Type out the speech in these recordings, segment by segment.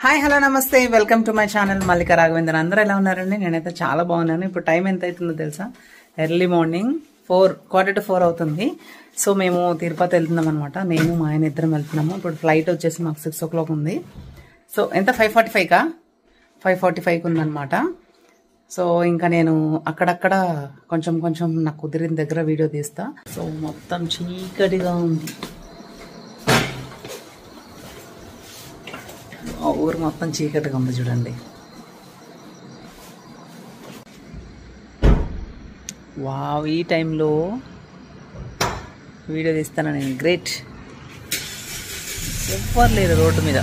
Hi hello నమస్తే welcome to my channel మల్లిక రాఘవేంద్ర. అందరూ ఎలా ఉన్నారండి? నేనైతే చాలా బాగున్నాను. ఇప్పుడు టైం ఎంత అవుతుందో తెలుసా? ఎర్లీ మార్నింగ్ 4:15 అవుతుంది. సో మేము తిరుపతి వెళ్తున్నాం అనమాట. నేను మా ఆయన ఇద్దరం వెళ్తున్నాము. ఇప్పుడు ఫ్లైట్ వచ్చేసి మాకు 6 o'clock ఉంది. సో ఎంత 5:45కి ఉందన్నమాట. సో ఇంకా నేను అక్కడక్కడ కొంచెం నాకు కుదిరిన దగ్గర వీడియో తీస్తా. సో మొత్తం చీకటిగా ఉంది, ఊరు మొత్తం చీకటిగా ఉంది చూడండి. వావ్, ఈ టైంలో వీడియో తీస్తాను నేను. గ్రేట్. ఎవ్వరు లేరు రోడ్డు మీద.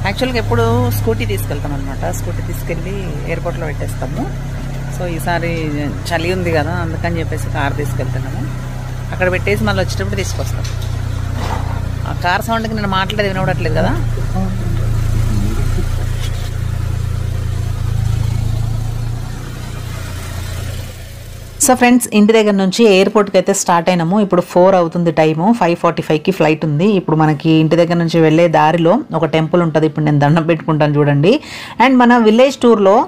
యాక్చువల్గా ఎప్పుడు స్కూటీ తీసుకెళ్తాం అనమాట. స్కూటీ తీసుకెళ్ళి ఎయిర్పోర్ట్లో పెట్టేస్తాము. సో ఈసారి చలి ఉంది కదా, అందుకని చెప్పేసి కార్ తీసుకెళ్తున్నాము. అక్కడ పెట్టేసి మళ్ళీ వచ్చేటప్పుడు తీసుకొస్తాం. ఆ కార్ సౌండ్కి నేను మాట్లాడేది వినవడట్లేదు కదా. సో ఫ్రెండ్స్, ఇంటి దగ్గర నుంచి ఎయిర్పోర్ట్కి అయితే స్టార్ట్ అయినాము. ఇప్పుడు 4 అవుతుంది టైము. 5:45కి ఫ్లైట్ ఉంది. ఇప్పుడు మనకి ఇంటి దగ్గర నుంచి వెళ్ళే దారిలో ఒక టెంపుల్ ఉంటుంది. ఇప్పుడు నేను దండం పెట్టుకుంటాను చూడండి. అండ్ మన విలేజ్ టూర్లో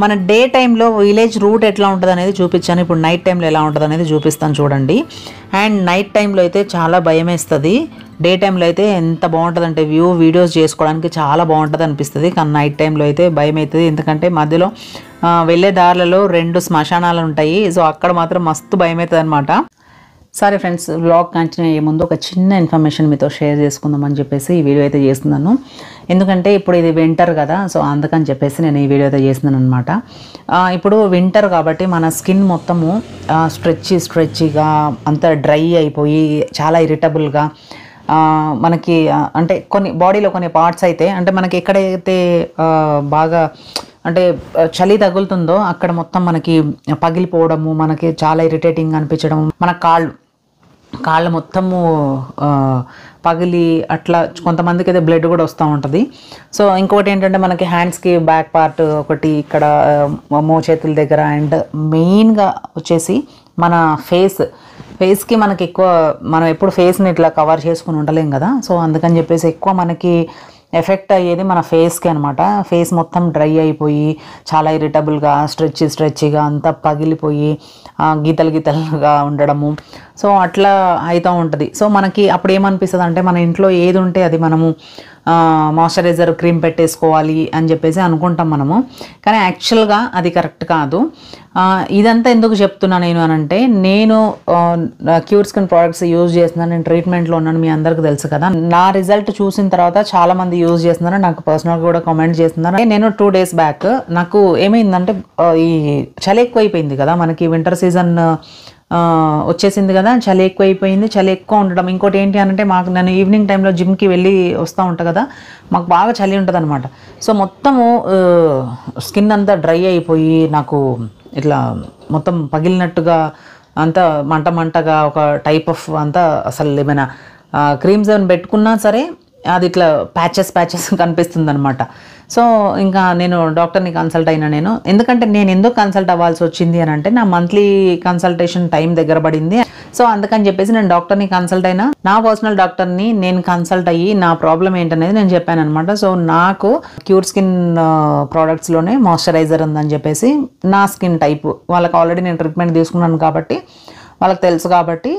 మన డే టైంలో విలేజ్ రూట్ ఎట్లా ఉంటుంది అనేది చూపించాను. ఇప్పుడు నైట్ టైంలో ఎలా ఉంటుంది అనేది చూపిస్తాను చూడండి. అండ్ నైట్ టైంలో అయితే చాలా భయం వేస్తుంది. డే టైంలో అయితే ఎంత బాగుంటుంది అంటే వీడియోస్ చేసుకోవడానికి చాలా బాగుంటుంది అనిపిస్తుంది. కానీ నైట్ టైంలో అయితే భయం అవుతుంది. ఎందుకంటే మధ్యలో వెళ్ళే దారులలో 2 శ్మశానాలు ఉంటాయి. సో అక్కడ మాత్రం మస్తు భయం అవుతుంది అనమాట. సరే ఫ్రెండ్స్, వ్లాగ్ కంటిన్యూ అయ్యే ముందు ఒక చిన్న ఇన్ఫర్మేషన్ మీతో షేర్ చేసుకుందామని చెప్పేసి ఈ వీడియో అయితే చేస్తున్నాను. ఎందుకంటే ఇప్పుడు ఇది వింటర్ కదా, సో అందుకని చెప్పేసి నేను ఈ వీడియో అయితే చేస్తున్నాను అనమాట. ఇప్పుడు వింటర్ కాబట్టి మన స్కిన్ మొత్తము స్ట్రెచ్గా అంతా డ్రై అయిపోయి చాలా ఇరిటబుల్గా మనకి అంటే బాడీలో కొన్ని పార్ట్స్ అయితే అంటే మనకి ఎక్కడైతే బాగా అంటే చలి తగులుతుందో అక్కడ మొత్తం మనకి పగిలిపోవడము, మనకి చాలా ఇరిటేటింగ్ అనిపించడం, మన కాళ్ళు మొత్తము పగిలి అట్లా కొంతమందికి అయితే బ్లడ్ కూడా వస్తూ ఉంటుంది. సో ఇంకొకటి ఏంటంటే మనకి హ్యాండ్స్కి బ్యాక్ పార్ట్ ఒకటి ఇక్కడ మోచేతుల దగ్గర, అండ్ మెయిన్గా వచ్చేసి మన ఫేస్కి మనకి ఎక్కువ మనం ఎప్పుడు ఫేస్ని ఇట్లా కవర్ చేసుకుని ఉండలేం కదా. సో అందుకని చెప్పేసి ఎక్కువ మనకి ఎఫెక్ట్ అయ్యేది మన ఫేస్కి అనమాట. ఫేస్ మొత్తం డ్రై అయిపోయి చాలా ఇరిటబుల్గా స్ట్రెచ్గా అంతా పగిలిపోయి గీతలుగా ఉండడము, సో అట్లా అవుతూ ఉంటుంది. సో మనకి అప్పుడు ఏమనిపిస్తుంది అంటే మన ఇంట్లో ఏది ఉంటే అది మనము మాయిశ్చరైజర్ క్రీమ్ పెట్టేసుకోవాలి అని చెప్పేసి అనుకుంటాం మనము. కానీ యాక్చువల్గా అది కరెక్ట్ కాదు. ఇదంతా ఎందుకు చెప్తున్నా నేను అనంటే, నేను క్యూర్ స్కిన్ ప్రోడక్ట్స్ యూజ్ చేస్తున్నాను. నేను ట్రీట్మెంట్లో ఉన్నాను, మీ అందరికీ తెలుసు కదా. నా రిజల్ట్ చూసిన తర్వాత చాలామంది యూజ్ చేస్తున్నారు, నాకు పర్సనల్గా కూడా కామెంట్ చేస్తున్నారు. నేను 2 days బ్యాక్ నాకు ఏమైందంటే ఈ చలి ఎక్కువైపోయింది కదా, మనకి వింటర్ సీజన్ వచ్చేసింది కదా, చలి ఎక్కువైపోయింది. చలి ఎక్కువ ఉండడం, ఇంకోటి ఏంటి అంటే నేను ఈవినింగ్ టైంలో జిమ్కి వెళ్ళి వస్తూ ఉంటాను కదా, మాకు బాగా చలి ఉంటుంది అనమాట. సో మొత్తము స్కిన్ అంతా డ్రై అయిపోయి నాకు ఇట్లా మొత్తం పగిలినట్టుగా అంతా మంటగా ఒక టైప్ ఆఫ్ అంతా అసలు ఏమైనా క్రీమ్స్ ఏమైనా పెట్టుకున్నా సరే అది ఇట్లా ప్యాచెస్ కనిపిస్తుంది అనమాట. సో ఇంకా నేను డాక్టర్ని కన్సల్ట్ అయినా. ఎందుకంటే నేను ఎందుకు కన్సల్ట్ అవ్వాల్సి వచ్చింది అని అంటే, నా మంత్లీ కన్సల్టేషన్ టైం దగ్గర పడింది. సో అందుకని చెప్పేసి నేను డాక్టర్ని కన్సల్ట్ అయినా. నా పర్సనల్ డాక్టర్ని నేను కన్సల్ట్ అయ్యి నా ప్రాబ్లం ఏంటనేది నేను చెప్పాను అనమాట. సో నాకు క్యూర్ స్కిన్ ప్రోడక్ట్స్లోనే మాయిశ్చరైజర్ ఉందని చెప్పేసి, నా స్కిన్ టైప్ వాళ్ళకి ఆల్రెడీ నేను ట్రీట్మెంట్ తీసుకున్నాను కాబట్టి వాళ్ళకి తెలుసు కాబట్టి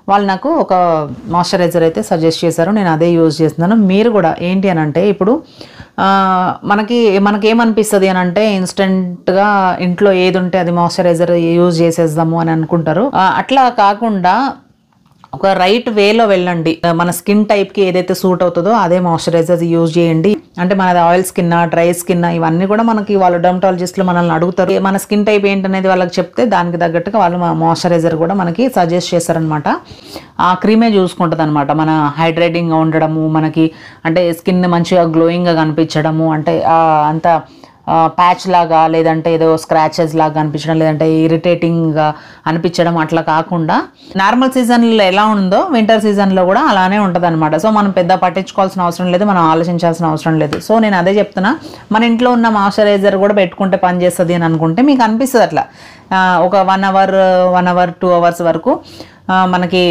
వాళ్ళు నాకు ఒక మాయిశ్చరైజర్ అయితే సజెస్ట్ చేశారు. నేను అదే యూజ్ చేస్తున్నాను. మీరు కూడా ఏంటి అని అంటే, ఇప్పుడు మనకేమనిపిస్తుంది అని అంటే, ఇన్స్టెంట్గా ఇంట్లో ఏది ఉంటే అది మాయిశ్చరైజర్ యూజ్ చేసేద్దాము అని అనుకుంటారు. అట్లా కాకుండా ఒక రైట్ వేలో వెళ్ళండి. మన స్కిన్ టైప్కి ఏదైతే సూట్ అవుతుందో అదే మాయిశ్చరైజర్ యూజ్ చేయండి. అంటే మనది ఆయిల్ స్కిన్, డ్రై స్కిన్, ఇవన్నీ కూడా మనకి వాళ్ళు డర్మటాలజిస్టులు మనల్ని అడుగుతారు. మన స్కిన్ టైప్ ఏంటనేది వాళ్ళకి చెప్తే దానికి తగ్గట్టుగా వాళ్ళు మాయిశ్చరైజర్ కూడా మనకి సజెస్ట్ చేస్తారనమాట. ఆ క్రీమే చూసుకుంటుంది అనమాట. మన హైడ్రేటింగ్గా ఉండడము, మనకి అంటే స్కిన్ మంచిగా గ్లోయింగ్గా కనిపించడము, అంటే అంత ప్యాచ్ లాగా లేదంటే ఏదో స్క్రాచెస్ లాగా అనిపించడం, లేదంటే ఇరిటేటింగ్గా అనిపించడం అట్లా కాకుండా నార్మల్ సీజన్లో ఎలా ఉందో వింటర్ సీజన్లో కూడా అలానే ఉంటుంది అనమాట. సో మనం పెద్ద పట్టించుకోవాల్సిన అవసరం లేదు, మనం ఆలోచించాల్సిన అవసరం లేదు. సో నేను అదే చెప్తున్నా, మన ఇంట్లో ఉన్న మాయిశ్చరైజర్ కూడా పెట్టుకుంటే పని చేస్తుంది అని అనుకుంటే మీకు అనిపిస్తుంది అట్లా ఒక 1 hour 2 hours వరకు మనకి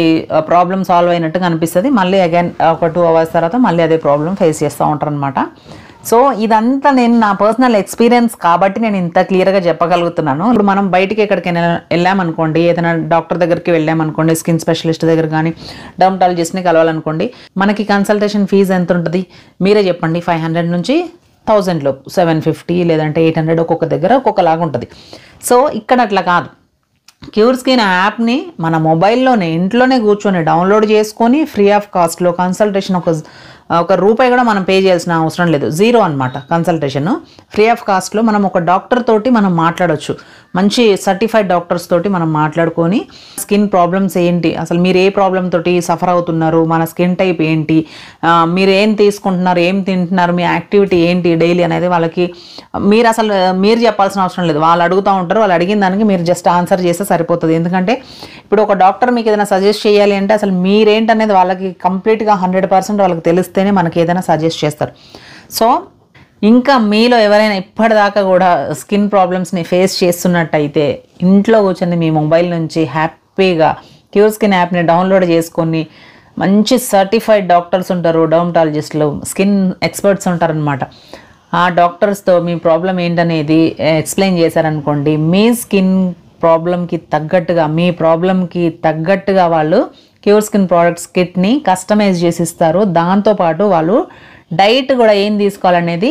ప్రాబ్లమ్ సాల్వ్ అయినట్టుగా అనిపిస్తుంది. మళ్ళీ అగైన్ ఒక 2 hours తర్వాత మళ్ళీ అదే ప్రాబ్లం ఫేస్ చేస్తూ ఉంటారు అనమాట. సో ఇదంతా నేను నా పర్సనల్ ఎక్స్పీరియన్స్ కాబట్టి నేను ఇంత క్లియర్గా చెప్పగలుగుతున్నాను. ఇప్పుడు మనం బయటికి ఎక్కడికైనా వెళ్ళామనుకోండి, ఏదైనా డాక్టర్ దగ్గరికి వెళ్ళామనుకోండి, స్కిన్ స్పెషలిస్ట్ దగ్గర కానీ డర్మటాలజిస్ట్ని కలవాలనుకోండి, మనకి కన్సల్టేషన్ ఫీజు ఎంత ఉంటుంది మీరే చెప్పండి. 500 నుంచి 1000 లోపు, 750 లేదంటే 800 ఒక్కొక్క దగ్గర ఒక్కొక్కలాగా ఉంటుంది. సో ఇక్కడ అట్లా కాదు. క్యూర్ స్కిన్ యాప్ని మన మొబైల్లోనే ఇంట్లోనే కూర్చొని డౌన్లోడ్ చేసుకొని ఫ్రీ ఆఫ్ కాస్ట్లో కన్సల్టేషన్ ఒక రూపాయి కూడా మనం పే చేయాల్సిన అవసరం లేదు. 0 అనమాట కన్సల్టేషన్. ఫ్రీ ఆఫ్ కాస్ట్లో మనం ఒక డాక్టర్ తోటి మనం మాట్లాడవచ్చు. మంచి సర్టిఫైడ్ డాక్టర్స్ తోటి మనం మాట్లాడుకొని స్కిన్ ప్రాబ్లమ్స్ ఏంటి, అసలు మీరు ఏ ప్రాబ్లమ్ తోటి సఫర్ అవుతున్నారు, మన స్కిన్ టైప్ ఏంటి, మీరు ఏం తీసుకుంటున్నారు, ఏం తింటున్నారు, మీ యాక్టివిటీ ఏంటి డైలీ అనేది వాళ్ళకి మీరు చెప్పాల్సిన అవసరం లేదు. వాళ్ళు అడుగుతూ ఉంటారు. వాళ్ళు అడిగిన దానికి మీరు జస్ట్ ఆన్సర్ చేస్తే సరిపోతుంది. ఎందుకంటే ఇప్పుడు ఒక డాక్టర్ మీకు ఏదైనా సజెస్ట్ చేయాలి అంటే అసలు మీరేంటనేది వాళ్ళకి కంప్లీట్గా 100% వాళ్ళకి తెలిస్తేనే మనకి ఏదైనా సజెస్ట్ చేస్తారు. సో ఇంకా మీలో ఎవరైనా ఇప్పటిదాకా కూడా స్కిన్ ప్రాబ్లమ్స్ని ఫేస్ చేస్తున్నట్టయితే ఇంట్లో కూర్చొని మీ మొబైల్ నుంచి హ్యాపీగా క్యూర్ స్కిన్ యాప్ని డౌన్లోడ్ చేసుకొని మంచి సర్టిఫైడ్ డాక్టర్స్ ఉంటారు, డర్మటాలజిస్టులు, స్కిన్ ఎక్స్పర్ట్స్ ఉంటారనమాట. ఆ డాక్టర్స్తో మీ ప్రాబ్లం ఏంటనేది ఎక్స్ప్లెయిన్ చేశారనుకోండి, మీ స్కిన్ ప్రాబ్లంకి తగ్గట్టుగా, మీ ప్రాబ్లంకి తగ్గట్టుగా వాళ్ళు క్యూర్ స్కిన్ ప్రోడక్ట్స్ కిట్ని కస్టమైజ్ చేసి ఇస్తారు. దాంతోపాటు వాళ్ళు డైట్ కూడా ఏం తీసుకోవాలనేది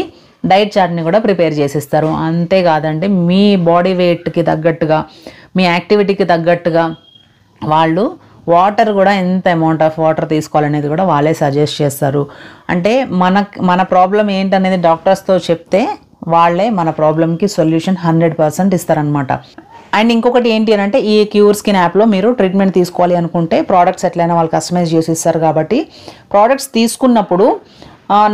డైట్ చార్ట్ని కూడా ప్రిపేర్ చేసిస్తారు. అంతేకాదండి, మీ బాడీ వెయిట్కి తగ్గట్టుగా, మీ యాక్టివిటీకి తగ్గట్టుగా వాళ్ళు వాటర్ కూడా ఎంత అమౌంట్ ఆఫ్ వాటర్ తీసుకోవాలనేది కూడా వాళ్ళే సజెస్ట్ చేస్తారు. అంటే మన ప్రాబ్లం ఏంటనేది డాక్టర్స్తో చెప్తే వాళ్ళే మన ప్రాబ్లంకి సొల్యూషన్ 100% ఇస్తారనమాట. అండ్ ఇంకొకటి ఏంటి అని అంటే, ఈ క్యూర్ స్కిన్ యాప్లో మీరు ట్రీట్మెంట్ తీసుకోవాలి అనుకుంటే ప్రోడక్ట్స్ ఎట్లయినా వాళ్ళు కస్టమైజ్ చేసి ఇస్తారు. కాబట్టి ప్రోడక్ట్స్ తీసుకున్నప్పుడు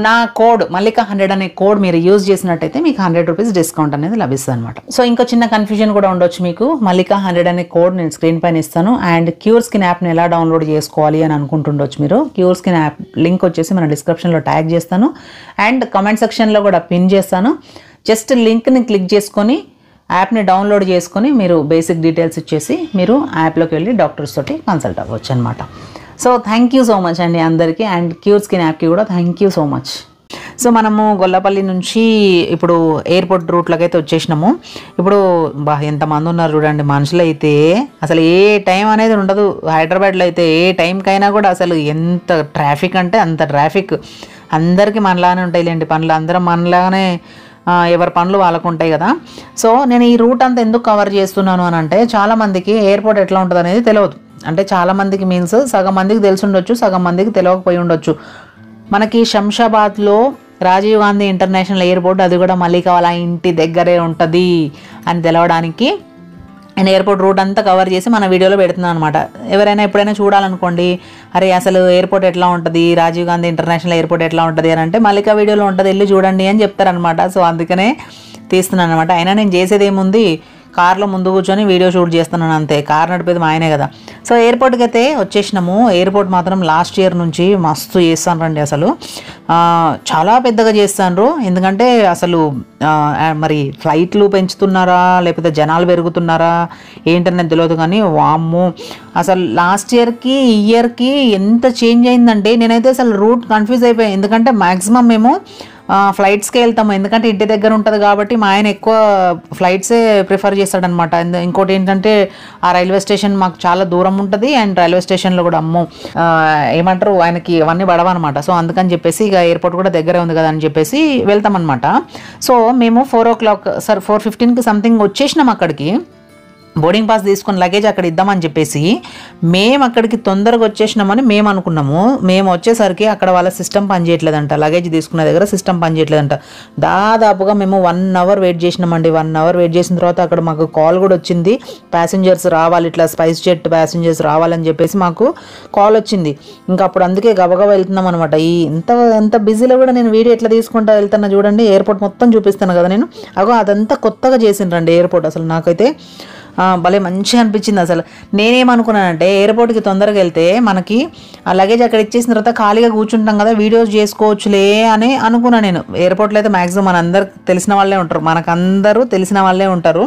నా కోడ్ మల్లికా 100 అనే కోడ్ మీరు యూజ్ చేసినట్టయితే మీకు 100 రూపీస్ డిస్కౌంట్ అనేది లభిస్తుంది అనమాట. సో ఇంకో చిన్న కన్ఫ్యూజన్ కూడా ఉండొచ్చు మీకు. మల్లికా 100 అనే కోడ్ నేను స్క్రీన్ పైన ఇస్తాను. అండ్ క్యూర్ స్కిన్ యాప్ని ఎలా డౌన్లోడ్ చేసుకోవాలి అని అనుకుంటుండొచ్చు మీరు. క్యూర్ స్కిన్ యాప్ లింక్ వచ్చేసి మన డిస్క్రిప్షన్లో ట్యాగ్ చేస్తాను అండ్ కామెంట్ సెక్షన్లో కూడా పిన్ చేస్తాను. జస్ట్ లింక్ని క్లిక్ చేసుకొని యాప్ని డౌన్లోడ్ చేసుకొని మీరు బేసిక్ డీటెయిల్స్ ఇచ్చేసి మీరు యాప్లోకి వెళ్ళి డాక్టర్స్ తోటి కన్సల్ట్ అవ్వచ్చు అనమాట. So thank you so much అండి అందరికీ. అండ్ క్యూర్ స్కిన్ యాప్కి కూడా thank you so much. So మనము గొల్లపల్లి నుంచి ఇప్పుడు ఎయిర్పోర్ట్ రూట్లోకి అయితే వచ్చేసినాము. ఇప్పుడు ఎంతమంది ఉన్నారు చూడండి మనుషులు అయితే, అసలు ఏ టైం అనేది ఉండదు. హైదరాబాద్లో అయితే ఏ టైంకైనా కూడా అసలు ఎంత ట్రాఫిక్ అంటే అంత ట్రాఫిక్. అందరికీ మనలానే ఉంటాయిలేండి పనులు, అందరం మనలాగానే ఎవరి పనులు వాళ్ళకు ఉంటాయి కదా. సో నేను ఈ రూట్ అంతా ఎందుకు కవర్ చేస్తున్నాను అని అంటే, చాలామందికి ఎయిర్పోర్ట్ ఎట్లా ఉంటుంది అనేది తెలియదు. అంటే చాలామందికి మీన్స్ సగం మందికి తెలిసి ఉండొచ్చు, సగం మందికి తెలియకపోయి ఉండొచ్చు. మనకి శంషాబాద్లో రాజీవ్ గాంధీ ఇంటర్నేషనల్ ఎయిర్పోర్ట్, అది కూడా మల్లికా వాళ్ళ ఇంటి దగ్గరే ఉంటుంది అని తెలవడానికి నేను ఎయిర్పోర్ట్ రూట్ అంతా కవర్ చేసి మన వీడియోలో పెడుతున్నాను అనమాట. ఎవరైనా ఎప్పుడైనా చూడాలనుకోండి, అరే అసలు ఎయిర్పోర్ట్ ఎట్లా ఉంటుంది, రాజీవ్ గాంధీ ఇంటర్నేషనల్ ఎయిర్పోర్ట్ ఎట్లా ఉంటుంది అని అంటే మల్లికా వీడియోలో ఉంటుంది, వెళ్ళి చూడండి అని చెప్తారనమాట. సో అందుకనే తీస్తున్నాను అనమాట. అయినా నేను చేసేది ఏముంది, కార్లో ముందు కూర్చొని వీడియో షూట్ చేస్తున్నాను అంతే. కార్ నడిపేది మా ఆయనే కదా. సో ఎయిర్పోర్ట్కి అయితే వచ్చేసినాము. ఎయిర్పోర్ట్ మాత్రం లాస్ట్ ఇయర్ నుంచి మస్తు చేస్తాను అసలు చాలా పెద్దగా చేస్తాను. ఎందుకంటే అసలు మరి ఫ్లైట్లు పెంచుతున్నారా లేకపోతే జనాలు పెరుగుతున్నారా ఏంటనేది తెలియదు కానీ వామ్మో అసలు లాస్ట్ ఇయర్కి ఈ ఇయర్కి ఎంత చేంజ్ అయిందంటే నేనైతే అసలు రూట్ కన్ఫ్యూజ్ అయిపోయాను. ఎందుకంటే మ్యాక్సిమం మేము ఫ్లైట్స్కే వెళ్తాము, ఎందుకంటే ఇంటి దగ్గర ఉంటుంది కాబట్టి మా ఆయన ఎక్కువ ఫ్లైట్సే ప్రిఫర్ చేస్తాడనమాట. ఇంకోటి ఏంటంటే ఆ రైల్వే స్టేషన్ మాకు చాలా దూరం ఉంటుంది అండ్ రైల్వే స్టేషన్లో కూడా ఏమంటారు ఆయనకి అవన్నీ పడవన్నమాట. సో అందుకని చెప్పేసి ఇక ఎయిర్పోర్ట్ కూడా దగ్గరే ఉంది కదా అని చెప్పేసి వెళ్తామన్నమాట. సో మేము 4 o'clock 4:15కి సంథింగ్ వచ్చేసినాం అక్కడికి. బోర్డింగ్ పాస్ తీసుకుని లగేజ్ అక్కడ ఇద్దామని చెప్పేసి మేము అక్కడికి తొందరగా వచ్చేసినామని మేము అనుకున్నాము. మేము వచ్చేసరికి అక్కడ వాళ్ళ సిస్టమ్ పనిచేయట్లేదంట, లగేజ్ తీసుకునే దగ్గర సిస్టమ్ పనిచేయట్లేదంట. దాదాపుగా మేము 1 hour వెయిట్ చేసినామండి. 1 hour వెయిట్ చేసిన తర్వాత అక్కడ మాకు కాల్ కూడా వచ్చింది, ప్యాసింజర్స్ రావాలి, ఇట్లా స్పైస్ జెట్ ప్యాసింజర్స్ రావాలని చెప్పేసి మాకు కాల్ వచ్చింది. ఇంకా అప్పుడు అందుకే గబగబా వెళ్తున్నాం అనమాట. ఎంత బిజీలో కూడా నేను వీడియో ఎట్లా తీసుకుంటా వెళ్తున్నా చూడండి. ఎయిర్పోర్ట్ మొత్తం చూపిస్తాను కదా నేను. అగో అదంతా కొత్తగా చేసిండ్రండి ఎయిర్పోర్ట్. అసలు నాకైతే భలే మంచిగా అనిపించింది. అసలు నేనేమనుకున్నానంటే ఎయిర్పోర్ట్కి తొందరగా వెళ్తే మనకి ఆ లగేజ్ అక్కడ ఇచ్చేసిన తర్వాత ఖాళీగా కూర్చుంటాం కదా, వీడియోస్ చేసుకోవచ్చులే అని అనుకున్నాను నేను. ఎయిర్పోర్ట్లో అయితే మ్యాక్సిమం మన అందరు తెలిసిన వాళ్ళే ఉంటారు, మనకందరూ తెలిసిన వాళ్ళే ఉంటారు.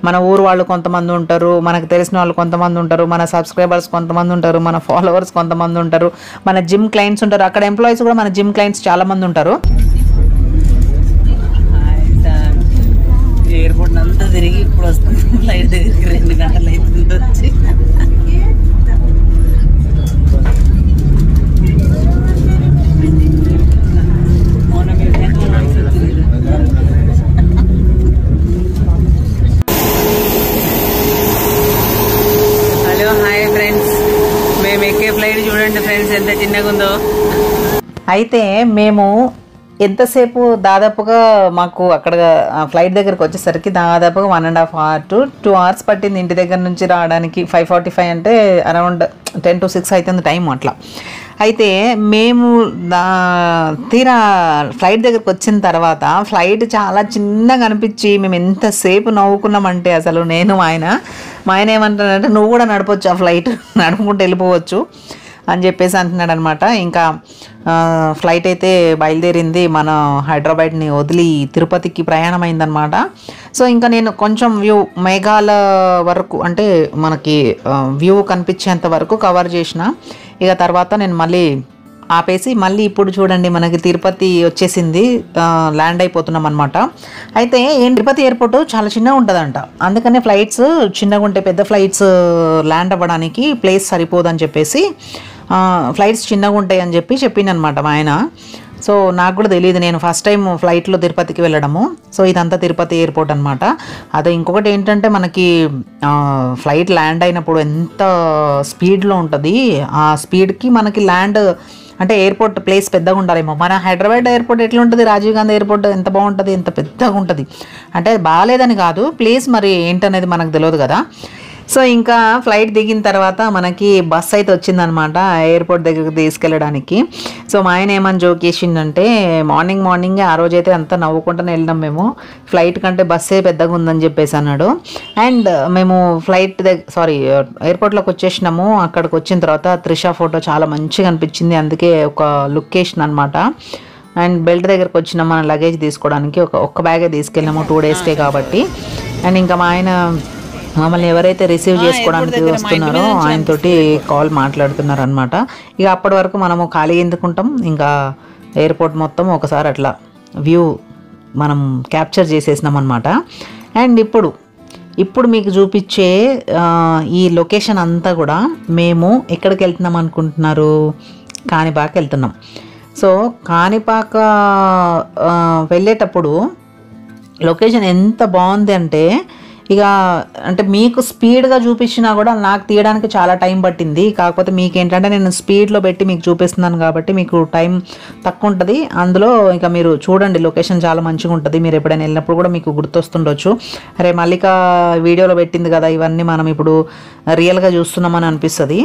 మన ఊరు వాళ్ళు కొంతమంది ఉంటారు, మనకు తెలిసిన వాళ్ళు కొంతమంది ఉంటారు, మన సబ్స్క్రైబర్స్ కొంతమంది ఉంటారు, మన ఫాలోవర్స్ కొంతమంది ఉంటారు, మన జిమ్ క్లయింట్స్ ఉంటారు. అక్కడ ఎంప్లాయీస్ కూడా మన జిమ్ క్లయింట్స్ చాలా మంది ఉంటారు. ఎయిర్పోర్ట్ అంతా తిరిగి ఇప్పుడు వస్తుంది ఫ్లైట్ దగ్గరికి 2 గంటలు అవుతుంది వచ్చి. హలో హాయ్ ఫ్రెండ్స్, మేము ఎక్కే ఫ్లైట్ చూడండి ఫ్రెండ్స్ ఎంత చిన్నగా ఉందో. అయితే మేము ఎంతసేపు దాదాపుగా మాకు అక్కడ ఫ్లైట్ దగ్గరికి వచ్చేసరికి దాదాపుగా 1.5 hours to 2 hours పట్టింది ఇంటి దగ్గర నుంచి రావడానికి. 5:45 అంటే అరౌండ్ 10 to 6 అవుతుంది టైం అట్లా. అయితే మేము తీరా ఫ్లైట్ దగ్గరికి వచ్చిన తర్వాత ఫ్లైట్ చాలా చిన్నగా అనిపించి మేము ఎంతసేపు నవ్వుకున్నామంటే అసలు నేను మా ఆయన ఏమంటాడంటే నువ్వు కూడా నడపవచ్చు ఆ ఫ్లైట్, నడుపుకుంటూ వెళ్ళిపోవచ్చు అని చెప్పేసి అంటున్నాడు అనమాట. ఇంకా ఫ్లైట్ అయితే బయలుదేరింది, మన హైదరాబాద్ని వదిలి తిరుపతికి ప్రయాణం అయిందనమాట. సో ఇంకా నేను కొంచెం వ్యూ మేఘాల వరకు అంటే మనకి వ్యూ కనిపించేంత వరకు కవర్ చేసిన. ఇక తర్వాత నేను మళ్ళీ ఆపేసి మళ్ళీ ఇప్పుడు చూడండి మనకి తిరుపతి వచ్చేసింది, ల్యాండ్ అయిపోతున్నాం అనమాట. అయితే తిరుపతి ఎయిర్పోర్ట్ చాలా చిన్నగా ఉంటుందంట, అందుకనే ఫ్లైట్స్ చిన్నగా ఉంటాయి. పెద్ద ఫ్లైట్స్ ల్యాండ్ అవ్వడానికి ప్లేస్ సరిపోదని చెప్పేసి ఫ్లైట్స్ చిన్నగా ఉంటాయి అని చెప్పిందనమాట మా ఆయన. సో నాకు కూడా తెలియదు, నేను ఫస్ట్ టైం ఫ్లైట్లో తిరుపతికి వెళ్ళడము. సో ఇదంతా తిరుపతి ఎయిర్పోర్ట్ అనమాట. అదే ఇంకొకటి ఏంటంటే మనకి ఫ్లైట్ ల్యాండ్ అయినప్పుడు ఎంత స్పీడ్లో ఉంటుంది, ఆ స్పీడ్కి మనకి ల్యాండ్ అంటే ఎయిర్పోర్ట్ ప్లేస్ పెద్దగా ఉండాలేమో. మన హైదరాబాద్ ఎయిర్పోర్ట్ ఎట్లా ఉంటుంది, రాజీవ్ గాంధీ ఎయిర్పోర్ట్ ఎంత బాగుంటుంది, ఎంత పెద్దగా ఉంటుంది అంటే బాగాలేదని కాదు, ప్లేస్ మరి ఏంటనేది మనకు తెలియదు కదా. సో ఇంకా ఫ్లైట్ దిగిన తర్వాత మనకి బస్ అయితే వచ్చిందనమాట ఎయిర్పోర్ట్ దగ్గరికి తీసుకెళ్ళడానికి. సో మా ఆయన ఏమని జోక్ చేసిందంటే మార్నింగే ఆ రోజైతే అంతా నవ్వుకుంటూనే వెళ్ళినాం మేము, ఫ్లైట్ కంటే బస్సే పెద్దగా ఉందని చెప్పేసి అన్నాడు. అండ్ మేము ఎయిర్పోర్ట్లోకి వచ్చేసినాము. అక్కడికి వచ్చిన తర్వాత త్రిష ఫోటో చాలా మంచిగా అనిపించింది, అందుకే ఒక లొకేషన్ అనమాట. అండ్ బెల్ట్ దగ్గరకు వచ్చినాం మన లగేజ్ తీసుకోవడానికి. ఒక్క బ్యాగే తీసుకెళ్ళాము 2 daysకే కాబట్టి. అండ్ ఇంకా మా ఆయన మమ్మల్ని ఎవరైతే రిసీవ్ చేసుకోవడానికి వస్తున్నారో ఆయనతోటి కాల్ మాట్లాడుతున్నారు అనమాట. ఇక అప్పటి వరకు మనము ఖాళీ ఎందుకుంటాం, ఇంకా ఎయిర్పోర్ట్ మొత్తం ఒకసారి అట్లా వ్యూ మనం క్యాప్చర్ చేసేసినాం అనమాట. అండ్ ఇప్పుడు మీకు చూపించే ఈ లొకేషన్ అంతా కూడా మేము ఎక్కడికి వెళ్తున్నాం అనుకుంటున్నారు, కాణిపాక వెళ్తున్నాం. సో కాణిపాక వెళ్ళేటప్పుడు లొకేషన్ ఎంత బాగుంది అంటే మీకు స్పీడ్గా చూపించినా కూడా నాకు తీయడానికి చాలా టైం పట్టింది. కాకపోతే మీకు ఏంటంటే నేను స్పీడ్లో పెట్టి మీకు చూపిస్తున్నాను కాబట్టి మీకు టైం తక్కువ ఉంటుంది. అందులో ఇంకా మీరు చూడండి, లొకేషన్ చాలా మంచిగా ఉంటుంది. మీరు ఎప్పుడైనా వెళ్ళినప్పుడు కూడా మీకు గుర్తొస్తుండొచ్చు, అరే మల్లిక వీడియోలో పెట్టింది కదా, ఇవన్నీ మనం ఇప్పుడు రియల్గా చూస్తున్నామని అనిపిస్తుంది.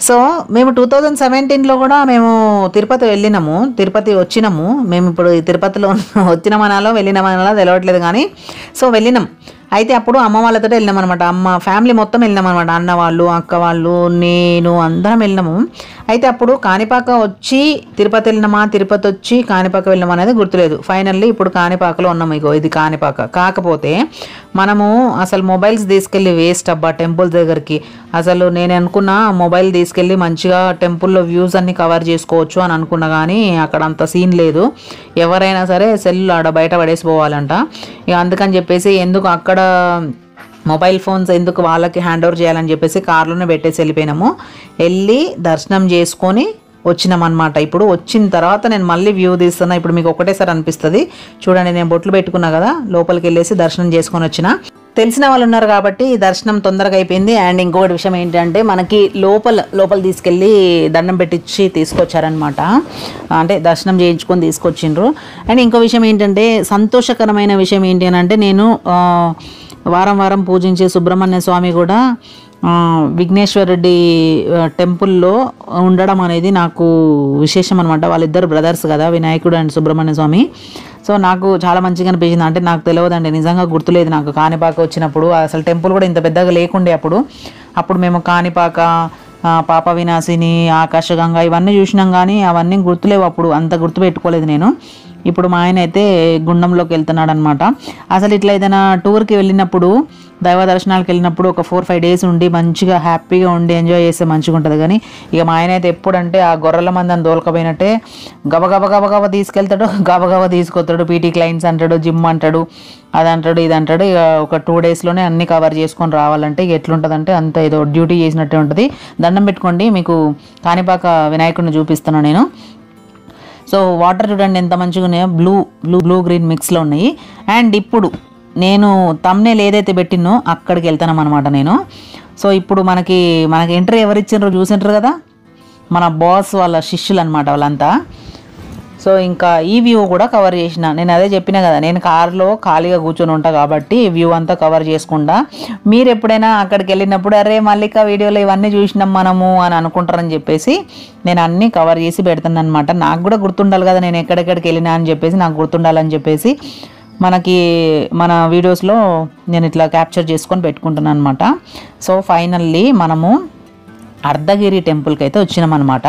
సో మేము 2017లో కూడా మేము తిరుపతి వచ్చినాము. మేము ఇప్పుడు తిరుపతిలో వచ్చినామనాలో వెళ్ళినామనాలో తెలియట్లేదు కానీ సో వెళ్ళినాం. అయితే అప్పుడు అమ్మ వాళ్ళతో వెళ్ళినాం అనమాట, అమ్మ ఫ్యామిలీ మొత్తం వెళ్ళినాం అనమాట, అన్న వాళ్ళు, అక్క వాళ్ళు, నేను అందరం వెళ్ళినాము. అయితే అప్పుడు కాణిపాక వచ్చి తిరుపతి వెళ్ళినామా, తిరుపతి వచ్చి కాణిపాక వెళ్ళినామా అనేది గుర్తులేదు. ఫైనల్లీ ఇప్పుడు కాణిపాకలో ఉన్నాము. ఇగో ఇది కాణిపాక. కాకపోతే మనము అసలు మొబైల్స్ తీసుకెళ్ళి వేస్ట్ అబ్బా టెంపుల్ దగ్గరికి. అసలు నేను అనుకున్నా మొబైల్ తీసుకెళ్ళి మంచిగా టెంపుల్లో వ్యూస్ అన్ని కవర్ చేసుకోవచ్చు అని అనుకున్నా, కానీ అక్కడ అంత సీన్ లేదు. ఎవరైనా సరే సెల్ ఆడ బయట పడేసిపోవాలంట. ఇక అందుకని చెప్పేసి ఎందుకు అక్కడ మొబైల్ ఫోన్స్ ఎందుకు వాళ్ళకి హ్యాండ్ ఓవర్ చేయాలని చెప్పేసి కార్లోనే పెట్టేసి వెళ్ళిపోయినాము. వెళ్ళి దర్శనం చేసుకొని వచ్చినాం అనమాట. ఇప్పుడు వచ్చిన తర్వాత నేను మళ్ళీ వ్యూ తీస్తున్నా. ఇప్పుడు మీకు ఒకటేసారి అనిపిస్తుంది చూడండి, నేను బొట్లు పెట్టుకున్నా కదా, లోపలికి వెళ్ళేసి దర్శనం చేసుకొని వచ్చిన. తెలిసిన వాళ్ళు ఉన్నారు కాబట్టి దర్శనం తొందరగా అయిపోయింది. అండ్ ఇంకొకటి విషయం ఏంటంటే మనకి లోపల తీసుకెళ్ళి దండం పెట్టించి తీసుకొచ్చారనమాట, అంటే దర్శనం చేయించుకొని తీసుకొచ్చిండ్రు. అండ్ ఇంకో విషయం ఏంటంటే సంతోషకరమైన విషయం ఏంటి అని అంటే నేను వారం పూజించే సుబ్రహ్మణ్య స్వామి కూడా విఘ్నేశ్వరుడి టెంపుల్లో ఉండడం అనేది నాకు విశేషం అనమాట. వాళ్ళిద్దరు బ్రదర్స్ కదా, వినాయకుడు అండ్ సుబ్రహ్మణ్య స్వామి. సో నాకు చాలా మంచిగా అనిపించింది. అంటే నాకు తెలియదండి, నిజంగా గుర్తులేదు నాకు కాణిపాక వచ్చినప్పుడు. అసలు టెంపుల్ కూడా ఇంత పెద్దగా లేకుండే అప్పుడు మేము కాణిపాక, పాప వినాశిని, ఆకాశగంగా ఇవన్నీ చూసినాం, కానీ అవన్నీ గుర్తులేవు. అప్పుడు అంత గుర్తు పెట్టుకోలేదు నేను. ఇప్పుడు మా ఆయన అయితే గుండంలోకి వెళ్తున్నాడు అనమాట. అసలు ఇట్లా ఏదైనా టూర్కి వెళ్ళినప్పుడు, దైవ దర్శనాలకు వెళ్ళినప్పుడు ఒక 4-5 days ఉండి మంచిగా హ్యాపీగా ఉండి ఎంజాయ్ చేస్తే మంచిగా ఉంటుంది. కానీ ఇక మా ఆయన అయితే ఎప్పుడంటే ఆ గొర్రెల మందని దోలకపోయినట్టే గబగబ తీసుకెళ్తాడు, గబగబ తీసుకొస్తాడు. పీటీ క్లయింట్స్ అంటాడు, జిమ్ అంటాడు, అది అంటాడు, ఇది అంటాడు. ఇక ఒక 2 daysలోనే అన్ని కవర్ చేసుకొని రావాలంటే ఇక ఎట్లుంటుందంటే అంత ఏదో డ్యూటీ చేసినట్టే ఉంటుంది. దండం పెట్టుకోండి, మీకు కాణిపాక వినాయకుడిని చూపిస్తున్నాను నేను. సో వాటర్ చూడండి ఎంత మంచిగా ఉన్నాయో, బ్లూ గ్రీన్ మిక్స్లో ఉన్నాయి. అండ్ ఇప్పుడు నేను తమ్నేల్ ఏదైతే పెట్టినో అక్కడికి వెళ్తాను అనమాట నేను. సో ఇప్పుడు మనకి ఎంట్రీ ఎవరు ఇచ్చిండ్రో చూసింటారు కదా, మన బాస్ వాళ్ళ శిష్యులు అనమాట వాళ్ళంతా. సో ఇంకా ఈ వ్యూ కూడా కవర్ చేసిన. నేను అదే చెప్పినా కదా, నేను కార్లో ఖాళీగా కూర్చొని ఉంటా కాబట్టి వ్యూ అంతా కవర్ చేసుకుంటా. మీరు ఎప్పుడైనా అక్కడికి వెళ్ళినప్పుడు అరే మల్లిక వీడియోలో ఇవన్నీ చూసినాం మనము అని అనుకుంటారని చెప్పేసి నేను అన్నీ కవర్ చేసి పెడతాను అనమాట. నాకు కూడా గుర్తుండాలి కదా నేను ఎక్కడెక్కడికి వెళ్ళినా అని చెప్పేసి, నాకు గుర్తుండాలని చెప్పేసి మన వీడియోస్లో నేను ఇట్లా క్యాప్చర్ చేసుకొని పెట్టుకుంటున్నాను అనమాట. సో ఫైనల్లీ మనము అర్ధగిరి టెంపుల్కి అయితే వచ్చినామన్నమాట.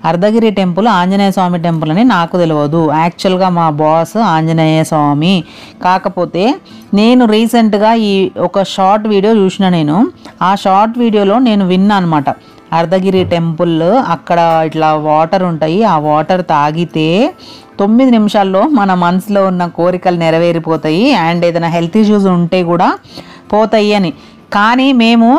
అర్ధగిరి టెంపుల్ ఆంజనేయ స్వామి టెంపుల్ అని నాకు తెలియదు. యాక్చువల్గా మా బాస్ ఆంజనేయ స్వామి. కాకపోతే నేను రీసెంట్గా ఒక షార్ట్ వీడియో చూసిన. నేను ఆ షార్ట్ వీడియోలో నేను విన్నా అనమాట, అర్ధగిరి టెంపుల్ అక్కడ ఇట్లా వాటర్ ఉంటాయి, ఆ వాటర్ తాగితే 9 నిమిషాల్లో మన మనసులో ఉన్న కోరికలు నెరవేరిపోతాయి అండ్ ఏదైనా హెల్త్ ఇష్యూస్ ఉంటే కూడా పోతాయి అని. కానీ మేము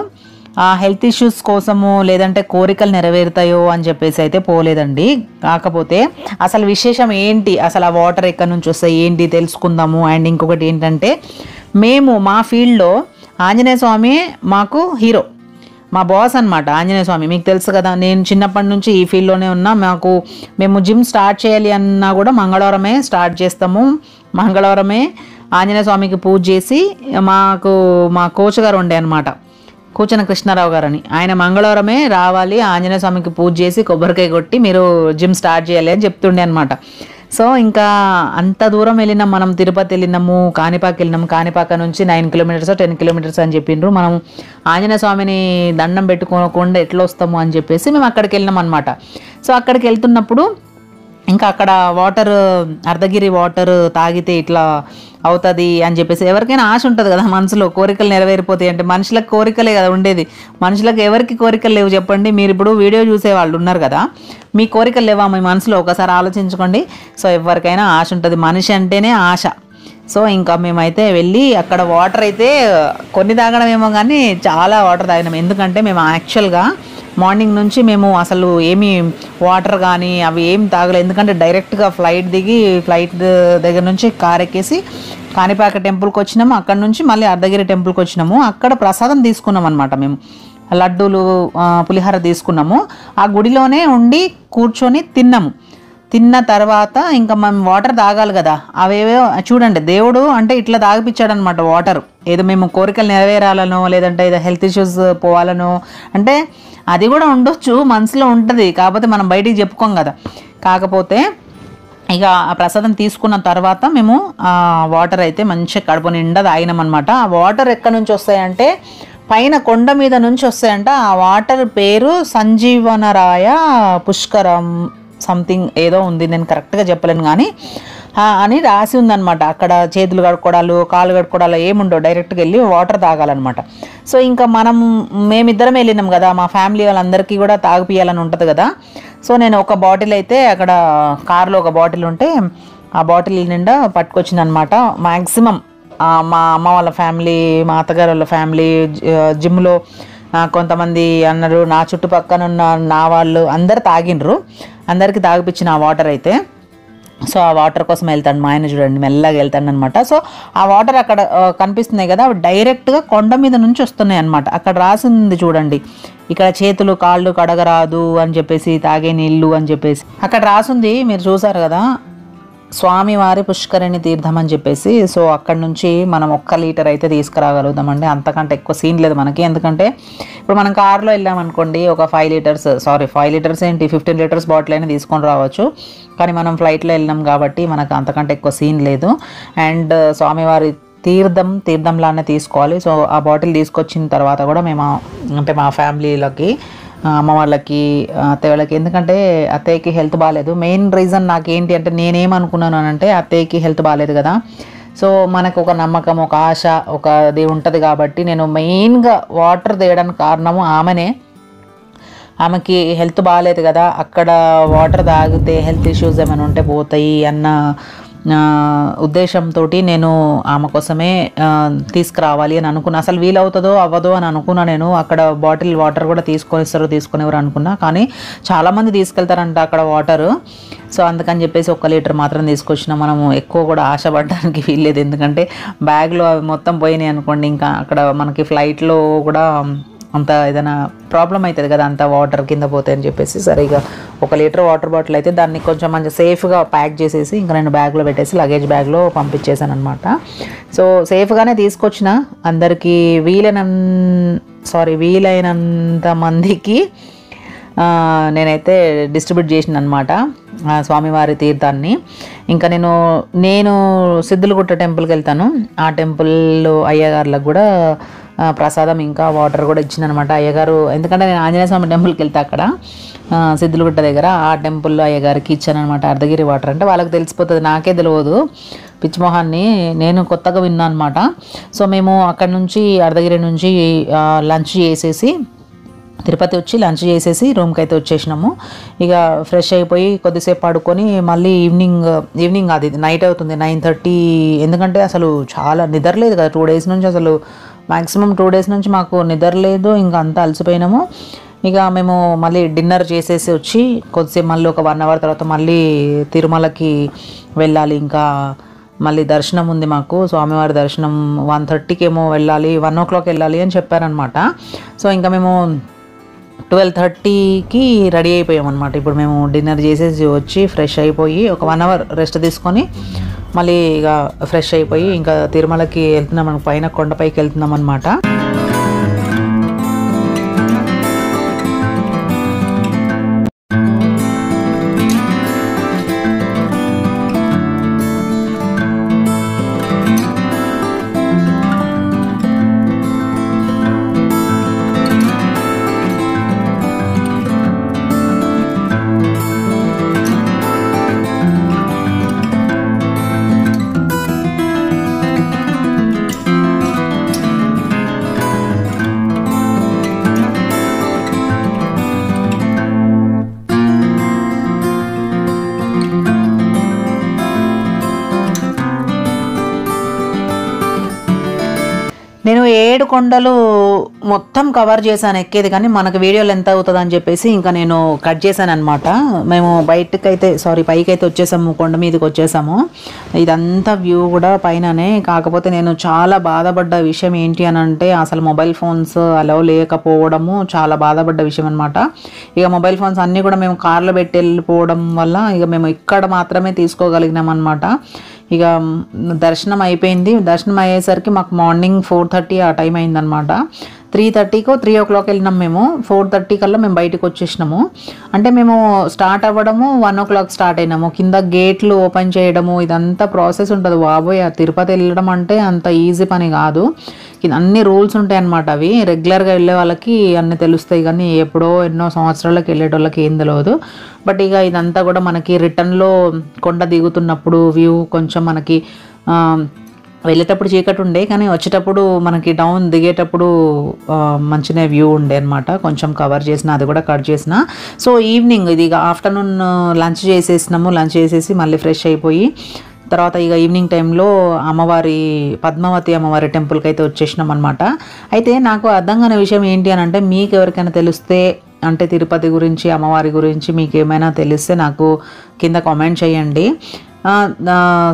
ఆ హెల్త్ ఇష్యూస్ కోసము లేదంటే కోరికలు నెరవేరుతాయో అని చెప్పేసి అయితే పోలేదండి. కాకపోతే అసలు విశేషం ఏంటి, అసలు ఆ వాటర్ ఎక్కడి నుంచి వస్తాయి ఏంటి తెలుసుకుందాము. అండ్ ఇంకొకటి ఏంటంటే మేము మా ఫీల్డ్లో ఆంజనేయ స్వామి మాకు హీరో, మా బాస్ అనమాట ఆంజనేయ స్వామి. మీకు తెలుసు కదా, నేను చిన్నప్పటి నుంచి ఈ ఫీల్డ్లోనే ఉన్నా. మేము జిమ్ స్టార్ట్ చేయాలి అన్నా కూడా మంగళవారమే స్టార్ట్ చేస్తాము. మంగళవారమే ఆంజనేయ స్వామికి పూజ చేసి, మా కోచ్ గారు ఉండే అనమాట, కూచన కృష్ణారావు గారని, ఆయన మంగళవారమే రావాలి ఆంజనేయ స్వామికి పూజ చేసి కొబ్బరికాయ కొట్టి మీరు జిమ్ స్టార్ట్ చేయాలి అని చెప్తుండే అనమాట. సో ఇంకా అంత దూరం వెళ్ళినాం మనం, తిరుపతి వెళ్ళినాము, కాణిపాక వెళ్ళినాము. కాణిపాక నుంచి 9 kilometers 10 kilometers అని చెప్పిండ్రు. మనం ఆంజనేయ స్వామిని దండం పెట్టుకోకుండా ఎట్లా వస్తాము అని చెప్పేసి మేము అక్కడికి వెళ్ళినాం అనమాట. సో అక్కడికి వెళ్తున్నప్పుడు ఇంకా అక్కడ అర్ధగిరి వాటర్ తాగితే ఇట్లా అవుతుంది అని చెప్పేసి ఎవరికైనా ఆశ ఉంటుంది కదా మనసులో, కోరికలు నెరవేరిపోతాయి అంటే. మనుషులకు కోరికలే కదా ఉండేది, మనుషులకు ఎవరికి కోరికలు లేవు చెప్పండి. మీరు ఇప్పుడు వీడియో చూసే వాళ్ళు ఉన్నారు కదా, మీ కోరికలు లేవా మీ మనసులో? ఒకసారి ఆలోచించుకోండి. సో ఎవరికైనా ఆశ ఉంటుంది, మనిషి అంటేనే ఆశ. సో ఇంకా మేమైతే వెళ్ళి అక్కడ వాటర్ అయితే కొన్ని తాగడమేమో కానీ చాలా వాటర్ తాగినాం. ఎందుకంటే మేము యాక్చువల్గా మార్నింగ్ నుంచి మేము అసలు ఏమీ వాటర్ కానీ అవి ఏం తాగలేదు. ఎందుకంటే డైరెక్ట్గా ఫ్లైట్ దిగి ఫ్లైట్ దగ్గర నుంచి కార్ ఎక్కేసి కాణిపాక టెంపుల్కి వచ్చినాము. అక్కడ నుంచి మళ్ళీ అర్ధగిరి టెంపుల్కి వచ్చినాము. అక్కడ ప్రసాదం తీసుకున్నాం అనమాట. మేము లడ్డూలు, పులిహోర తీసుకున్నాము. ఆ గుడిలోనే ఉండి కూర్చొని తిన్నాము. తిన్న తర్వాత ఇంకా మనం వాటర్ తాగాలి కదా, అవేవో చూడండి దేవుడు అంటే ఇట్లా తాగిపించాడు అనమాట వాటర్. ఏదో మేము కోరికలు నెరవేరాలనో లేదంటే ఏదో హెల్త్ ఇష్యూస్ పోవాలనో, అంటే అది కూడా ఉండొచ్చు, మనసులో ఉంటుంది, కాకపోతే మనం బయటికి చెప్పుకోం కదా. కాకపోతే ఇక ఆ ప్రసాదం తీసుకున్న తర్వాత మేము ఆ వాటర్ అయితే మంచిగా కడుపు నిండా తాగినాం అనమాట. ఆ వాటర్ ఎక్కడి నుంచి వస్తాయంటే పైన కొండ మీద నుంచి వస్తాయంట. ఆ వాటర్ పేరు సంజీవనరాయ పుష్కరం సంథింగ్ ఏదో ఉంది, నేను కరెక్ట్గా చెప్పలేను కానీ అని రాసి ఉందన్నమాట. అక్కడ చేతులు కడుక్కోవడాలు కాళ్ళు కడుక్కోవడాలు ఏముండవు, డైరెక్ట్గా వెళ్ళి వాటర్ తాగాలన్నమాట. సో ఇంకా మేమిద్దరం వెళ్ళినాం కదా, మా ఫ్యామిలీ వాళ్ళందరికీ కూడా తాగిపియాలని ఉంటుంది కదా. సో నేను ఒక బాటిల్ అయితే అక్కడ కార్లో ఒక బాటిల్ ఉంటే ఆ బాటిల్ నిండా పట్టుకొచ్చింది అనమాట. మ్యాక్సిమం మా అమ్మ వాళ్ళ ఫ్యామిలీ, మా అత్తగారు వాళ్ళ ఫ్యామిలీ, జిమ్లో కొంతమంది అన్నారు, నా చుట్టుపక్కన ఉన్న నా వాళ్ళు అందరు తాగిండ్రు, అందరికీ తాగిపించిన ఆ వాటర్ అయితే. సో ఆ వాటర్ కోసం వెళ్తాను మా ఆయన, చూడండి మెల్లగా వెళ్తాను అనమాట. సో ఆ వాటర్ అక్కడ కనిపిస్తున్నాయి కదా, అవి డైరెక్ట్గా కొండ మీద నుంచి వస్తున్నాయి అనమాట. అక్కడ రాసింది చూడండి, ఇక్కడ చేతులు కాళ్ళు కడగరాదు అని చెప్పేసి, తాగే నీళ్ళు అని చెప్పేసి అక్కడ రాసింది మీరు చూసారు కదా. స్వామివారి పుష్కరిణి తీర్థం అని చెప్పేసి, సో అక్కడ నుంచి మనం 1 లీటర్ అయితే తీసుకురాగలుగుతామండి. అంతకంటే ఎక్కువ సీన్ లేదు మనకి. ఎందుకంటే ఇప్పుడు మనం కార్లో వెళ్ళామనుకోండి, ఒక 5 లీటర్స్ ఏంటి 15 లీటర్స్ బాటిల్ అయినా తీసుకొని రావచ్చు. కానీ మనం ఫ్లైట్లో వెళ్ళినాం కాబట్టి మనకు అంతకంటే ఎక్కువ సీన్ లేదు. అండ్ స్వామివారి తీర్థంలానే తీసుకోవాలి. సో ఆ బాటిల్ తీసుకొచ్చిన తర్వాత కూడా మేము అంటే మా ఫ్యామిలీలకి, అమ్మ వాళ్ళకి, అత్తయ్య వాళ్ళకి, ఎందుకంటే అత్తయ్యకి హెల్త్ బాగాలేదు. మెయిన్ రీజన్ నాకేంటి అంటే నేనేమనుకున్నాను అంటే అత్తయ్యకి హెల్త్ బాగాలేదు కదా, సో మనకు ఒక నమ్మకం, ఒక ఆశ, ఒకది ఉంటుంది కాబట్టి నేను మెయిన్గా వాటర్ తేయడానికి కారణము ఆమెకి హెల్త్ బాగాలేదు కదా, అక్కడ వాటర్ తాగితే హెల్త్ ఇష్యూస్ ఏమైనా ఉంటే పోతాయి అన్న ఉద్దేశంతో నేను ఆమె కోసమే తీసుకురావాలి అని అనుకున్నా. అసలు వీలవుతుందో అవ్వదో అని అనుకున్నా. నేను అక్కడ బాటిల్ వాటర్ కూడా తీసుకొనివరు అనుకున్నా, కానీ చాలామంది తీసుకెళ్తారంట అక్కడ వాటరు. సో అందుకని చెప్పేసి 1 లీటర్ మాత్రం తీసుకొచ్చిన. మనము ఎక్కువ కూడా ఆశపడడానికి వీల్లేదు, ఎందుకంటే బ్యాగ్లో అవి మొత్తం పోయినాయి అనుకోండి, ఇంకా అక్కడ మనకి ఫ్లైట్లో కూడా అంత ఏదైనా ప్రాబ్లం అవుతుంది కదా, అంత వాటర్ కింద పోతాయి అని చెప్పేసి సరిగా 1 లీటర్ వాటర్ బాటిల్ అయితే దాన్ని కొంచెం మంచి సేఫ్గా ప్యాక్ చేసేసి ఇంకా నేను బ్యాగ్లో పెట్టేసి లగేజ్ బ్యాగ్లో పంపించేశాను అనమాట. సో సేఫ్గానే తీసుకొచ్చిన. అందరికీ వీలైనంత మందికి నేనైతే డిస్ట్రిబ్యూట్ చేసిన అనమాట స్వామివారి తీర్థాన్ని. ఇంకా నేను సిద్ధులగుట్ట టెంపుల్కి వెళ్తాను. ఆ టెంపుల్లో అయ్యగారులకు కూడా ప్రసాదం ఇంకా వాటర్ కూడా ఇచ్చిన అనమాట అయ్యగారు. ఎందుకంటే నేను ఆంజనేయ స్వామి టెంపుల్కి వెళ్తే అక్కడ సిద్ధులగుట్ట దగ్గర ఆ టెంపుల్లో అయ్యగారికి ఇచ్చాను అనమాట అర్ధగిరి వాటర్. అంటే వాళ్ళకి తెలిసిపోతుంది, నాకే తెలియదు, పిచ్చిమోహాన్ని నేను కొత్తగా విన్నా అనమాట. సో మేము అక్కడ నుంచి అర్ధగిరి నుంచి లంచ్ చేసేసి తిరుపతి వచ్చి లంచ్ చేసేసి రూమ్కి అయితే వచ్చేసినాము. ఇక ఫ్రెష్ అయిపోయి కొద్దిసేపు పడుకొని మళ్ళీ ఈవినింగ్ అది నైట్ అవుతుంది 9:30. ఎందుకంటే అసలు చాలా నిద్రలేదు కదా 2 డేస్ నుంచి, అసలు మ్యాక్సిమం 2 డేస్ నుంచి మాకు నిద్రలేదు. ఇంకా అంతా అలసిపోయినాము. ఇక మేము మళ్ళీ డిన్నర్ చేసేసి వచ్చి కొద్దిసేపు మళ్ళీ ఒక 1 అవర్ తర్వాత మళ్ళీ తిరుమలకి వెళ్ళాలి. ఇంకా మళ్ళీ దర్శనం ఉంది మాకు, స్వామివారి దర్శనం 1:30కి ఏమో వెళ్ళాలి, 1 o'clock వెళ్ళాలి అని చెప్పారనమాట. సో ఇంకా మేము 12:30కి రెడీ అయిపోయాం అనమాట. ఇప్పుడు మేము డిన్నర్ చేసేసి వచ్చి ఫ్రెష్ అయిపోయి ఒక 1 అవర్ రెస్ట్ తీసుకొని మళ్ళీ ఇక ఫ్రెష్ అయిపోయి ఇంకా తిరుమలకి వెళ్తున్నాం. మనకు పైన కొండపైకి వెళ్తున్నాం అనమాట. నేను 7 కొండలు మొత్తం కవర్ చేశాను ఎక్కేది, కానీ మనకు వీడియోలు ఎంత అవుతుంది అని చెప్పేసి ఇంకా నేను కట్ చేశాను అనమాట. మేము పైకైతే వచ్చేసాము, కొండ మీదకి వచ్చేసాము. ఇదంతా వ్యూ కూడా పైననే. కాకపోతే నేను చాలా బాధపడ్డ విషయం ఏంటి అని అంటే అసలు మొబైల్ ఫోన్స్ అలౌ లేకపోవడము చాలా బాధపడ్డ విషయం అనమాట. ఇక మొబైల్ ఫోన్స్ అన్నీ కూడా మేము కార్లో పెట్టి వెళ్ళిపోవడం వల్ల ఇక మేము ఇక్కడ మాత్రమే తీసుకోగలిగినాం అనమాట. ఇక దర్శనం అయిపోయింది. దర్శనం అయ్యేసరికి మాకు మార్నింగ్ 4:30 ఆ టైం అయిందనమాట. 3:30కో 3 o'clock వెళ్ళినాం మేము. 4:30 కల్లా మేము బయటకు వచ్చేసినాము. అంటే మేము స్టార్ట్ అవ్వడము 1 o'clock స్టార్ట్ అయినాము. కింద గేట్లు ఓపెన్ చేయడము ఇదంతా ప్రాసెస్ ఉంటుంది. బాబోయ్, తిరుపతి వెళ్ళడం అంటే అంత ఈజీ పని కాదు. అన్ని రూల్స్ ఉంటాయి అన్నమాట. అవి రెగ్యులర్గా వెళ్ళే వాళ్ళకి అన్నీ తెలుస్తాయి, కానీ ఎప్పుడో ఎన్నో సంవత్సరాలకు వెళ్ళేటోళ్ళకి ఏం తెలియదు. బట్ ఇక ఇదంతా కూడా మనకి రిటర్న్లో కొండ దిగుతున్నప్పుడు వ్యూ కొంచెం మనకి వెళ్ళేటప్పుడు చీకటి ఉండే, కానీ వచ్చేటప్పుడు మనకి డౌన్ దిగేటప్పుడు మంచిగా వ్యూ ఉండే అనమాట. కొంచెం కవర్ చేసిన, అది కూడా కట్ చేసిన. సో ఈవినింగ్ ఇది ఇక ఆఫ్టర్నూన్ లంచ్ చేసేసినాము. లంచ్ చేసేసి మళ్ళీ ఫ్రెష్ అయిపోయి తర్వాత ఇక ఈవినింగ్ టైంలో పద్మావతి అమ్మవారి టెంపుల్కి అయితే వచ్చేసినాం అనమాట. అయితే నాకు అర్థం కాని విషయం ఏంటి అని అంటే, మీకు ఎవరికైనా తెలిస్తే అంటే తిరుపతి గురించి అమ్మవారి గురించి మీకు ఏమైనా తెలిస్తే నాకు కింద కామెంట్ చేయండి.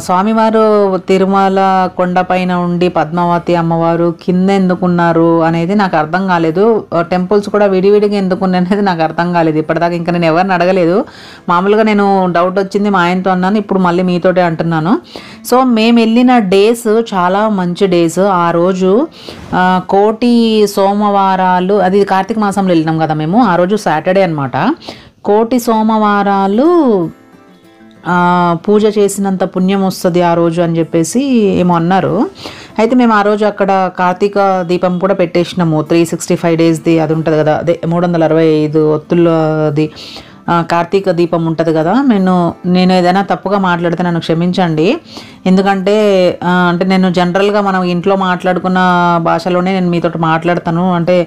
స్వామివారు తిరుమల కొండపైన ఉండి పద్మావతి అమ్మవారు కింద ఎందుకున్నారు అనేది నాకు అర్థం కాలేదు. టెంపుల్స్ కూడా విడివిడిగా ఎందుకున్నాయి అనేది నాకు అర్థం కాలేదు ఇప్పటిదాకా. ఇంకా నేను ఎవరిని అడగలేదు. మామూలుగా నేను డౌట్ వచ్చింది మా ఆయనతో అన్నాను, ఇప్పుడు మళ్ళీ మీతోటే అంటున్నాను. సో మేము వెళ్ళిన డేస్ చాలా మంచి డేస్. ఆ రోజు కోటి సోమవారాలు, అది కార్తీక మాసంలో వెళ్ళినాం కదా మేము, ఆ రోజు సాటర్డే అనమాట. కోటి సోమవారాలు పూజ చేసినంత పుణ్యం వస్తుంది ఆ రోజు అని చెప్పేసి ఏమో అన్నారు. అయితే మేము ఆ రోజు అక్కడ కార్తీక దీపం కూడా పెట్టేసినాము. 365 డేస్ది అది ఉంటుంది కదా, అదే 365 ఒత్తులది కార్తీక దీపం ఉంటుంది కదా. నేను ఏదైనా తప్పుగా మాట్లాడితే నన్ను క్షమించండి. ఎందుకంటే అంటే నేను జనరల్గా మనం ఇంట్లో మాట్లాడుకున్న భాషలోనే నేను మీతో మాట్లాడతాను. అంటే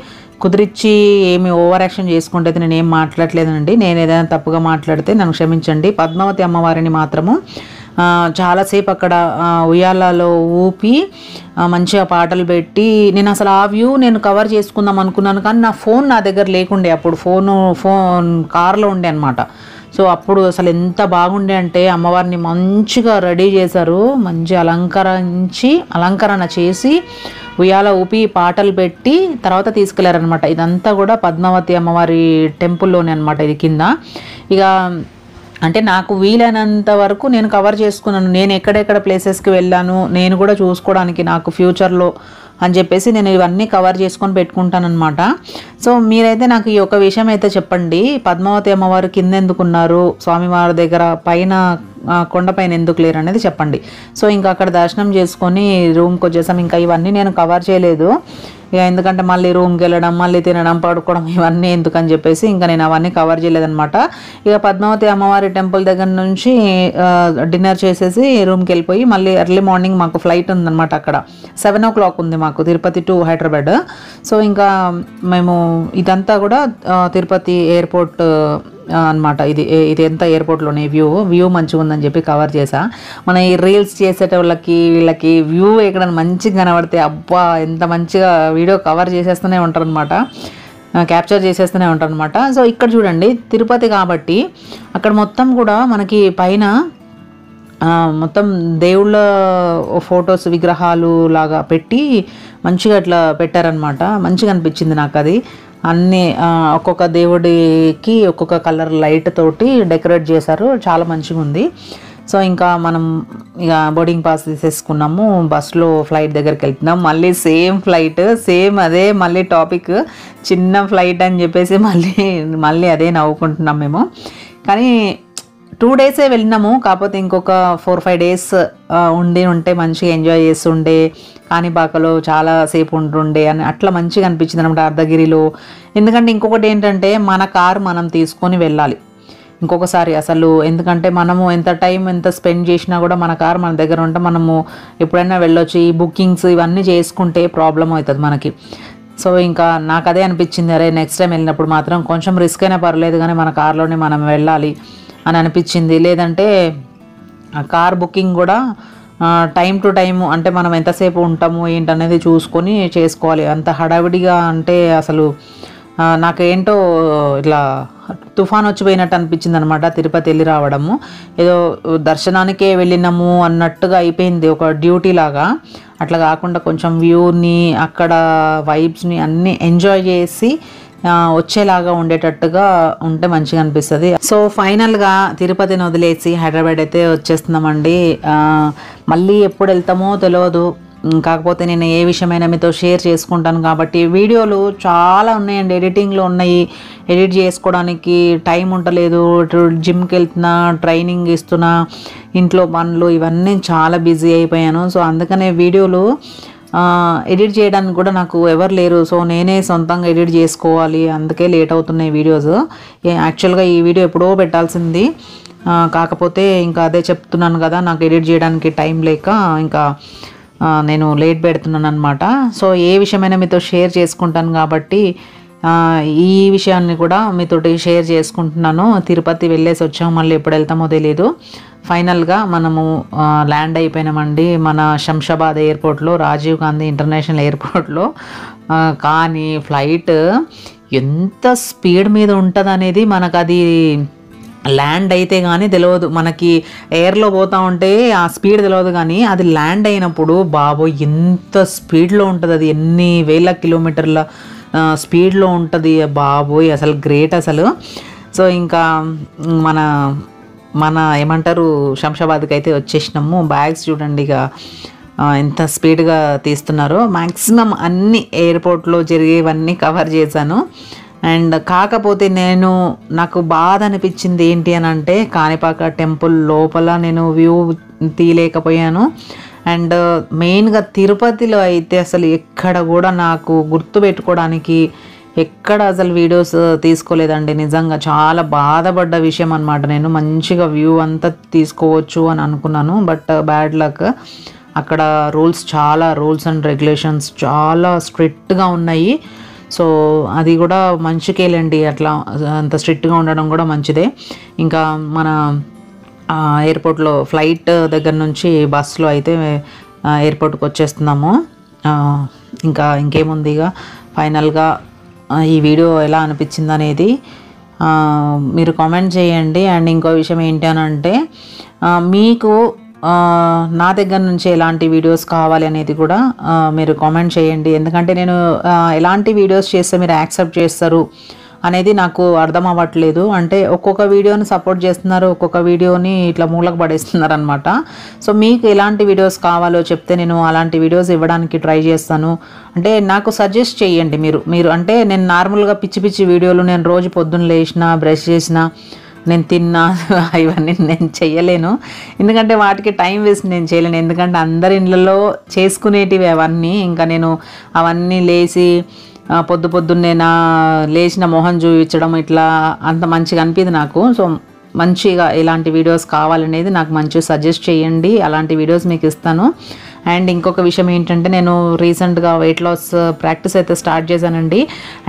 కుదిరిచ్చి ఏమి ఓవర్ యాక్షన్ చేసుకుంటే నేను ఏం మాట్లాడలేదండి. నేను ఏదైనా తప్పుగా మాట్లాడితే నన్ను క్షమించండి. పద్మావతి అమ్మవారిని మాత్రము చాలాసేపు అక్కడ ఉయ్యాలలో ఊపి మంచిగా పాటలు పెట్టి, నేను అసలు ఆ వ్యూ నేను కవర్ చేసుకుందాం అనుకున్నాను, కానీ నా ఫోన్ నా దగ్గర లేకుండే. అప్పుడు ఫోన్ కార్లో ఉండే అనమాట. సో అప్పుడు అసలు ఎంత బాగుండే అంటే అమ్మవారిని మంచిగా రెడీ చేశారు, మంచి అలంకరణ చేసి ఉయ్యాల ఊపి పాటలు పెట్టి తర్వాత తీసుకెళ్లారనమాట. ఇదంతా కూడా పద్మావతి అమ్మవారి టెంపుల్లోనే అనమాట, ఇది కింద. ఇక అంటే నాకు వీలైనంత వరకు నేను కవర్ చేసుకున్నాను. నేను ఎక్కడెక్కడ ప్లేసెస్కి వెళ్ళాను నేను కూడా చూసుకోవడానికి నాకు ఫ్యూచర్లో అని చెప్పేసి నేను ఇవన్నీ కవర్ చేసుకొని పెట్టుకుంటానమాట. సో మీరైతే నాకు ఈ ఒక విషయం అయితే చెప్పండి, పద్మావతి అమ్మవారు కింద ఎందుకున్నారు, స్వామివారి దగ్గర పైన కొండపైన ఎందుకు లేరు అనేది చెప్పండి. సో ఇంకా అక్కడ దర్శనం చేసుకొని రూమ్కి వచ్చేసాం. ఇంకా ఇవన్నీ నేను కవర్ చేయలేదు, ఇక ఎందుకంటే మళ్ళీ రూమ్కి వెళ్ళడం, మళ్ళీ తినడం, పడుకోవడం ఇవన్నీ ఎందుకని చెప్పేసి ఇంకా నేను అవన్నీ కవర్ చేయలేదనమాట. ఇక పద్మావతి అమ్మవారి టెంపుల్ దగ్గర నుంచి డిన్నర్ చేసేసి రూమ్కి వెళ్ళిపోయి మళ్ళీ ఎర్లీ మార్నింగ్ మాకు ఫ్లైట్ ఉందన్నమాట. అక్కడ 7 o'clock ఉంది మాకు, తిరుపతి టు హైదరాబాద్. సో ఇంకా మేము ఇదంతా కూడా తిరుపతి ఎయిర్పోర్ట్ అనమాట. ఇది ఎంత ఎయిర్పోర్ట్లోనే వ్యూ మంచిగా ఉందని చెప్పి కవర్ చేసా. మన ఈ రీల్స్ చేసేటోళ్ళకి వీళ్ళకి వ్యూ ఎక్కడైనా మంచిగా కనబడితే అబ్బా ఎంత మంచిగా వీడియో కవర్ చేసేస్తూనే ఉంటారు అనమాట, క్యాప్చర్ చేసేస్తూనే ఉంటారు అనమాట. సో ఇక్కడ చూడండి తిరుపతి కాబట్టి అక్కడ మొత్తం కూడా మనకి పైన మొత్తం దేవుళ్ళ ఫొటోస్ విగ్రహాలు లాగా పెట్టి మంచిగా అట్లా పెట్టారనమాట. మంచిగా అనిపించింది నాకు అది. అన్నీ ఒక్కొక్క దేవుడికి ఒక్కొక్క కలర్ లైట్ తోటి డెకరేట్ చేశారు, చాలా మంచిగా ఉంది. సో ఇంకా మనం ఇక బోర్డింగ్ పాస్ తీసేసుకున్నాము, బస్సులో ఫ్లైట్ దగ్గరికి వెళ్తున్నాం. మళ్ళీ సేమ్ ఫ్లైట్, సేమ్ అదే మళ్ళీ టాపిక్, చిన్న ఫ్లైట్ అని చెప్పేసి మళ్ళీ అదే నవ్వుకుంటున్నాం మేము. కానీ 2 days వెళ్ళినాము, కాకపోతే ఇంకొక 4-5 days ఉంటే మంచిగా ఎంజాయ్ చేస్తుండే, కాణిపాకలో చాలా సేపు ఉంటుండే అని అట్లా మంచిగా అనిపించింది అనమాట అర్ధగిరిలో. ఎందుకంటే ఇంకొకటి ఏంటంటే మన కారు మనం తీసుకొని వెళ్ళాలి ఇంకొకసారి అసలు. ఎందుకంటే మనము ఎంత టైం ఎంత స్పెండ్ చేసినా కూడా మన కారు మన దగ్గర ఉంటే మనము ఎప్పుడైనా వెళ్ళొచ్చు. ఈ బుకింగ్స్ ఇవన్నీ చేసుకుంటే ప్రాబ్లం అవుతుంది మనకి. సో ఇంకా నాకు అదే అనిపించింది, అరే నెక్స్ట్ టైం వెళ్ళినప్పుడు మాత్రం కొంచెం రిస్క్ అయినా పర్లేదు కానీ మన కార్లోనే మనం వెళ్ళాలి అని అనిపించింది. లేదంటే కార్ బుకింగ్ కూడా టైం టు టైము, అంటే మనం ఎంతసేపు ఉంటాము ఏంటనేది చూసుకొని చేసుకోవాలి. అంత హడావిడిగా అంటే అసలు నాకేంటో ఇట్లా తుఫాన్ వచ్చిపోయినట్టు అనిపించింది అనమాట తిరుపతి వెళ్ళి రావడము. ఏదో దర్శనానికే వెళ్ళినాము అన్నట్టుగా అయిపోయింది, ఒక డ్యూటీ లాగా. అట్లా కాకుండా కొంచెం వ్యూని అక్కడ వైబ్స్ని అన్నీ ఎంజాయ్ చేసి వచ్చేలాగా ఉండేటట్టుగా ఉంటే మంచిగా అనిపిస్తుంది. సో ఫైనల్గా తిరుపతిని వదిలేసి హైదరాబాద్ అయితే వచ్చేస్తున్నామండి. మళ్ళీ ఎప్పుడు వెళ్తామో తెలియదు, కాకపోతే నేను ఏ విషయమైనా మీతో షేర్ చేసుకుంటాను కాబట్టి. వీడియోలు చాలా ఉన్నాయండి, ఎడిటింగ్లో ఉన్నాయి, ఎడిట్ చేసుకోవడానికి టైం ఉండలేదు. జిమ్కి వెళ్తున్నా, ట్రైనింగ్ ఇస్తున్నా, ఇంట్లో పనులు ఇవన్నీ చాలా బిజీ అయిపోయాను. సో అందుకనే వీడియోలు ఎడిట్ చేయడానికి కూడా నాకు ఎవరు లేరు. సో నేనే సొంతంగా ఎడిట్ చేసుకోవాలి, అందుకే లేట్ అవుతున్నాయి వీడియోస్. యాక్చువల్గా ఈ వీడియో ఎప్పుడో పెట్టాల్సింది, కాకపోతే ఇంకా అదే చెప్తున్నాను కదా, నాకు ఎడిట్ చేయడానికి టైం లేక ఇంకా నేను లేట్ పెడుతున్నాను అనమాట. సో ఏ విషయమైనా మీతో షేర్ చేసుకుంటాను కాబట్టి ఈ విషయాన్ని కూడా మీతోటి షేర్ చేసుకుంటున్నాను. తిరుపతి వెళ్ళేసి వచ్చాము, మళ్ళీ ఎప్పుడు వెళ్తామో తెలియదు. ఫైనల్గా మనము ల్యాండ్ అయిపోయినామండి మన శంషాబాద్ ఎయిర్పోర్ట్లో, రాజీవ్ గాంధీ ఇంటర్నేషనల్ ఎయిర్పోర్ట్లో. కానీ ఫ్లైట్ ఎంత స్పీడ్ మీద ఉంటుంది అనేది మనకు అది ల్యాండ్ అయితే కానీ తెలియదు, మనకి ఎయిర్లో పోతూ ఉంటే ఆ స్పీడ్ తెలియదు, కానీ అది ల్యాండ్ అయినప్పుడు బాబోయ్ ఎంత స్పీడ్లో ఉంటుంది, అది ఎన్ని వేల కిలోమీటర్ల స్పీడ్లో ఉంటుంది బాబోయ్, అసలు గ్రేట్ అసలు. సో ఇంకా మన మన ఏమంటారు శంషాబాద్కి అయితే వచ్చేసినాము. బ్యాగ్స్ చూడండి ఇక ఎంత స్పీడ్గా తీస్తున్నారో. మ్యాక్సిమం అన్ని ఎయిర్పోర్ట్లో జరిగేవన్నీ కవర్ చేశాను. అండ్ కాకపోతే నాకు బాధ అనిపించింది ఏంటి అని అంటే, కాణిపాక టెంపుల్ లోపల నేను వ్యూ తీయలేకపోయాను. అండ్ మెయిన్గా తిరుపతిలో అయితే అసలు ఎక్కడ కూడా నాకు గుర్తుపెట్టుకోవడానికి ఎక్కడ అసలు వీడియోస్ తీసుకోలేదండి. నిజంగా చాలా బాధపడ్డ విషయం అనమాట. నేను మంచిగా వ్యూ అంతా తీసుకోవచ్చు అని అనుకున్నాను, బట్ బ్యాడ్ లక్. అక్కడ రూల్స్ అండ్ రెగ్యులేషన్స్ చాలా స్ట్రిక్ట్గా ఉన్నాయి. సో అది కూడా మంచికేలండి, అట్లా అంత స్ట్రిక్ట్గా ఉండడం కూడా మంచిదే. ఇంకా మన ఎయిర్పోర్ట్లో ఫ్లైట్ దగ్గర నుంచి బస్సులో అయితే ఎయిర్పోర్ట్కి వచ్చేస్తున్నాము. ఇంకేముంది, ఇక ఫైనల్గా ఈ వీడియో ఎలా అనిపించింది అనేది మీరు కామెంట్ చేయండి. అండ్ ఇంకో విషయం ఏంటి అని అంటే, మీకు నా దగ్గర నుంచి ఎలాంటి వీడియోస్ కావాలి అనేది కూడా మీరు కామెంట్ చేయండి. ఎందుకంటే నేను ఎలాంటి వీడియోస్ చేస్తే మీరు యాక్సెప్ట్ చేస్తారు అనేది నాకు అర్థం అవ్వట్లేదు. అంటే ఒక్కొక్క వీడియోని సపోర్ట్ చేస్తున్నారు, ఒక్కొక్క వీడియోని ఇట్లా మూలకు పడేస్తున్నారు అనమాట. సో మీకు ఎలాంటి వీడియోస్ కావాలో చెప్తే నేను అలాంటి వీడియోస్ ఇవ్వడానికి ట్రై చేస్తాను. అంటే నాకు సజెస్ట్ చేయండి మీరు. అంటే నేను నార్మల్గా పిచ్చి వీడియోలు నేను రోజు పొద్దున్న లేచినా, బ్రష్ చేసినా, నేను తిన్నా, ఇవన్నీ నేను చెయ్యలేను. ఎందుకంటే వాటికి టైం వేస్ట్ నేను చేయలేను. ఎందుకంటే అందరి ఇళ్ళలో చేసుకునేటివి అవన్నీ. ఇంకా నేను అవన్నీ లేచి పొద్దున్నే లేచిన మొహం చూపించడం ఇట్లా అంత మంచిగా అనిపిది నాకు. సో మంచిగా ఎలాంటి వీడియోస్ కావాలనేది నాకు మంచిగా సజెస్ట్ చేయండి, అలాంటి వీడియోస్ మీకు ఇస్తాను. అండ్ ఇంకొక విషయం ఏంటంటే, నేను రీసెంట్గా వెయిట్ లాస్ ప్రాక్టీస్ అయితే స్టార్ట్ చేశానండి.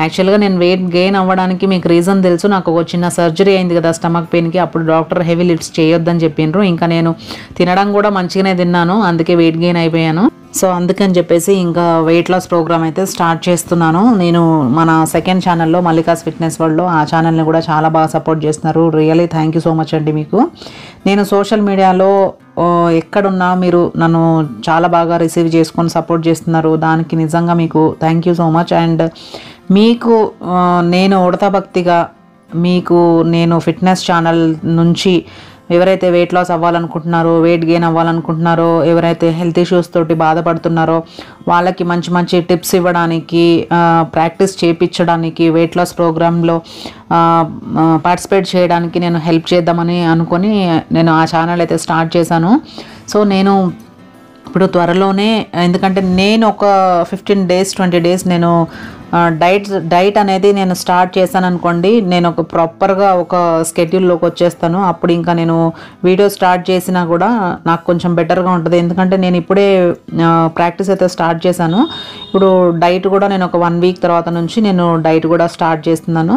యాక్చువల్గా నేను వెయిట్ గెయిన్ అవ్వడానికి మీకు రీజన్ తెలుసు, నాకు ఒక చిన్న సర్జరీ అయింది కదా స్టమక్ పెయిన్కి. అప్పుడు డాక్టర్ హెవీ లిఫ్ట్స్ చేయొద్దని చెప్పిండ్రు. ఇంకా నేను తినడం కూడా మంచిగానే తిన్నాను, అందుకే వెయిట్ గెయిన్ అయిపోయాను. సో అందుకని చెప్పేసి ఇంకా వెయిట్ లాస్ ప్రోగ్రామ్ అయితే స్టార్ట్ చేస్తున్నాను. నేను మన సెకండ్ ఛానల్లో మల్లికాస్ ఫిట్నెస్ వరల్డ్లో ఆ ఛానల్ని కూడా చాలా బాగా సపోర్ట్ చేస్తున్నారు. Really thank you so much అండి మీకు. నేను సోషల్ మీడియాలో ఎక్కడున్నా మీరు నన్ను చాలా బాగా రిసీవ్ చేసుకొని సపోర్ట్ చేస్తున్నారు, దానికి నిజంగా మీకు thank you so much. And మీకు నేను ఉడతా భక్తిగా నేను ఫిట్నెస్ ఛానల్ నుంచి ఎవరైతే వెయిట్ లాస్ అవ్వాలనుకుంటున్నారో, వెయిట్ గెయిన్ అవ్వాలనుకుంటున్నారో, ఎవరైతే హెల్త్ ఇష్యూస్ తోటి బాధపడుతున్నారో వాళ్ళకి మంచి టిప్స్ ఇవ్వడానికి, ప్రాక్టీస్ చేయించడానికి, వెయిట్ లాస్ ప్రోగ్రాంలో పార్టిసిపేట్ చేయడానికి నేను హెల్ప్ చేద్దామని అనుకొని నేను ఆ ఛానల్ అయితే స్టార్ట్ చేశాను. సో నేను ఇప్పుడు త్వరలోనే, ఎందుకంటే నేను ఒక 15 days 20 days నేను డైట్ అనేది నేను స్టార్ట్ చేశాను అనుకోండి, నేను ఒక ప్రాపర్గా ఒక స్కెడ్యూల్లోకి వచ్చేస్తాను. అప్పుడు ఇంకా నేను వీడియో స్టార్ట్ చేసినా కూడా నాకు కొంచెం బెటర్గా ఉంటుంది. ఎందుకంటే నేను ఇప్పుడే ప్రాక్టీస్ అయితే స్టార్ట్ చేశాను. ఇప్పుడు డైట్ కూడా నేను ఒక 1 week తర్వాత నుంచి నేను డైట్ కూడా స్టార్ట్ చేస్తున్నాను.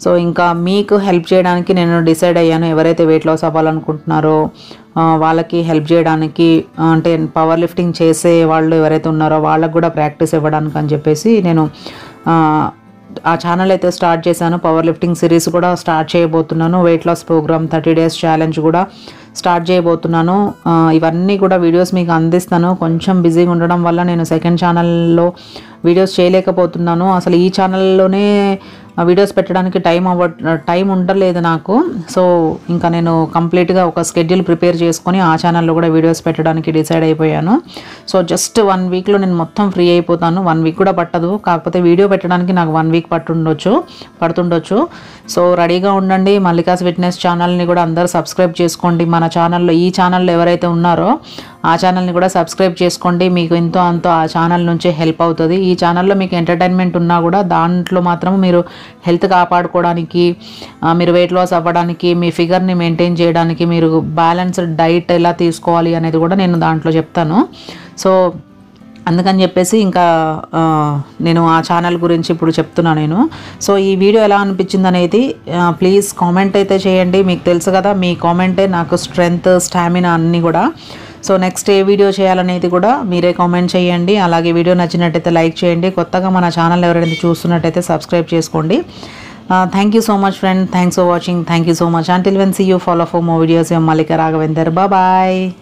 సో ఇంకా మీకు హెల్ప్ చేయడానికి నేను డిసైడ్ అయ్యాను. ఎవరైతే వెయిట్ లాస్ అవ్వాలనుకుంటున్నారో వాళ్ళకి హెల్ప్ చేయడానికి, అంటే పవర్ లిఫ్టింగ్ చేసే వాళ్ళు ఎవరైతే ఉన్నారో వాళ్ళకు కూడా ప్రాక్టీస్ ఇవ్వడానికి అని చెప్పేసి నేను ఆ ఛానల్ అయితే స్టార్ట్ చేశాను. పవర్ లిఫ్టింగ్ సిరీస్ కూడా స్టార్ట్ చేయబోతున్నాను. Weight loss programme 30 days challenge కూడా స్టార్ట్ చేయబోతున్నాను. ఇవన్నీ కూడా వీడియోస్ మీకు అందిస్తాను. కొంచెం బిజీగా ఉండడం వల్ల నేను సెకండ్ ఛానల్లో వీడియోస్ చేయలేకపోతున్నాను. అసలు ఈ ఛానల్లోనే వీడియోస్ పెట్టడానికి టైం ఉండలేదు నాకు. సో ఇంకా నేను కంప్లీట్గా ఒక స్కెడ్యూల్ ప్రిపేర్ చేసుకొని ఆ ఛానల్లో కూడా వీడియోస్ పెట్టడానికి డిసైడ్ అయిపోయాను. సో జస్ట్ 1 weekలో నేను మొత్తం ఫ్రీ అయిపోతాను. 1 week కూడా పట్టదు, కాకపోతే వీడియో పెట్టడానికి నాకు 1 week పడుతుండొచ్చు. సో రెడీగా ఉండండి. మల్లికాస్ ఫిట్నెస్ ఛానల్ని కూడా అందరూ సబ్స్క్రైబ్ చేసుకోండి. మన ఛానల్లో, ఈ ఛానల్లో ఎవరైతే ఉన్నారో ఆ ఛానల్ని కూడా సబ్స్క్రైబ్ చేసుకోండి. మీకు ఎంతో అంతో ఆ ఛానల్ నుంచే హెల్ప్ అవుతుంది. ఈ ఛానల్లో మీకు ఎంటర్టైన్మెంట్ ఉన్నా కూడా దాంట్లో మాత్రం మీరు హెల్త్ కాపాడుకోవడానికి, మీరు వెయిట్ లాస్ అవ్వడానికి, మీ ఫిగర్ని మెయింటైన్ చేయడానికి, మీరు బ్యాలెన్స్డ్ డైట్ ఎలా తీసుకోవాలి అనేది కూడా నేను దాంట్లో చెప్తాను. సో అందుకని చెప్పేసి ఇంకా నేను ఆ ఛానల్ గురించి ఇప్పుడు చెప్తున్నాను నేను. సో ఈ వీడియో ఎలా అనిపించింది అనేది ప్లీజ్ కామెంట్ అయితే చేయండి. మీకు తెలుసు కదా, మీ కామెంటే నాకు స్ట్రెంగ్త్, స్టామినా అన్నీ కూడా. సో నెక్స్ట్ ఏ వీడియో చేయాలనేది కూడా మీరే కామెంట్ చేయండి. అలాగే వీడియో నచ్చినట్టయితే లైక్ చేయండి. కొత్తగా మన ఛానల్ ఎవరైనా చూస్తున్నట్టయితే సబ్స్క్రైబ్ చేసుకోండి. Thank you so much, friend. Thanks for watching. Thank you so much. Until when, see you. Follow for more videos. Your Malika Raghavendar. Bye bye.